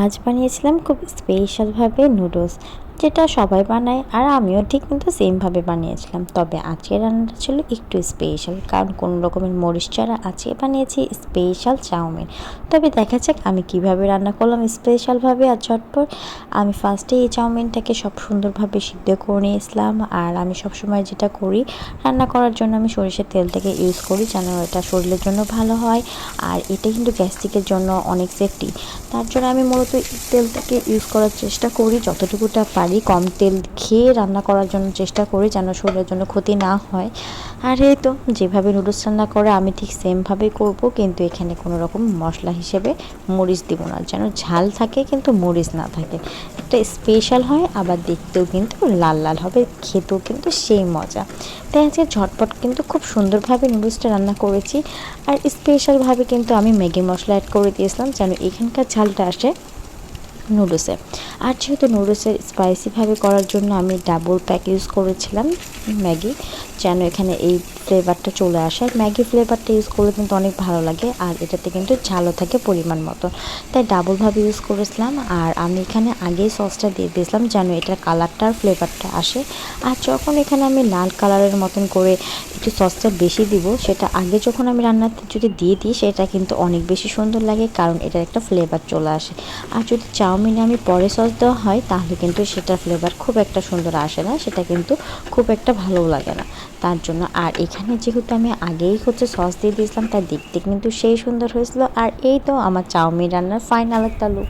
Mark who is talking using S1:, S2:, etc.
S1: আজ বানিয়েছিলাম খুব স্পেশালভাবে নুডলস, যেটা সবাই বানায় আর আমিও ঠিক কিন্তু সেমভাবে বানিয়েছিলাম। তবে আজকের রান্নাটা ছিল একটু স্পেশাল, কারণ কোনো রকমের মরিচ ছাড়া আজকে বানিয়েছি স্পেশাল চাউমিন। তবে দেখা যাক আমি কিভাবে রান্না করলাম স্পেশালভাবে আর ঝটপট। আমি ফার্স্টে এই চাউমিনটাকে সব সুন্দরভাবে সিদ্ধ করে নিয়েছিলাম। আর আমি সবসময় যেটা করি রান্না করার জন্য, আমি সরিষার তেলটাকে ইউজ করি যেন এটা শরীরের জন্য ভালো হয়। আর এটা কিন্তু গ্যাস্ট্রিকের জন্য অনেক সেফটি। তার জন্য আমি মূলত তেলটাকে ইউজ করার চেষ্টা করি, যতটুকুটা পারি কম তেল খেয়ে রান্না করার জন্য চেষ্টা করি যেন শরীরের জন্য ক্ষতি না হয়। আর এই তো যেভাবে নুডলস রান্না করে আমি ঠিক সেমভাবেই করব, কিন্তু এখানে কোনো রকম মশলা হিসেবে মরিচ দিব না, যেন ঝাল থাকে কিন্তু মরিচ না থাকে। একটা স্পেশাল হয়, আবার দেখতেও কিন্তু লাল লাল হবে, খেতেও কিন্তু সেই মজা। তাই আজকে ঝটপট কিন্তু খুব সুন্দরভাবে নুডলসটা রান্না করেছি। আর স্পেশালভাবে কিন্তু আমি ম্যাগি মশলা অ্যাড করে দিয়েছিলাম যেন এখানকার ঝালটা আসে নুডলসে। আর যেহেতু নুডলসের স্পাইসিভাবে করার জন্য আমি ডাবল প্যাক ইউজ করেছিলাম ম্যাগি, যেন এখানে এই ফ্লেভারটা চলে আসে। আর ম্যাগি ফ্লেভারটা ইউজ করলে কিন্তু অনেক ভালো লাগে, আর এটাতে কিন্তু ঝালও থাকে পরিমাণ মতো, তাই ডাবলভাবে ইউজ করেছিলাম। আর আমি এখানে আগেই সসটা দিয়ে দিয়েছিলাম যেন এটার কালারটা আর ফ্লেভারটা আসে। আর যখন এখানে আমি লাল কালারের মতন করে একটু সসটা বেশি দিব, সেটা আগে যখন আমি রান্নাতে যদি দিয়ে দিই সেটা কিন্তু অনেক বেশি সুন্দর লাগে, কারণ এটার একটা ফ্লেভার চলে আসে। আর যদি চাউমিনে আমি পরে সস দেওয়া হয় তাহলে কিন্তু সেটার ফ্লেভার খুব একটা সুন্দর আসে না, সেটা কিন্তু খুব একটা ভালো লাগে না। তার জন্য আর এখানে যেহেতু আমি আগেই সস দিয়ে দিয়েছিলাম, তাই দেখতে কিন্তু সেই সুন্দর হয়েছিল। আর এই তো আমার চাউমিন রান্নার ফাইনাল একটা লুক।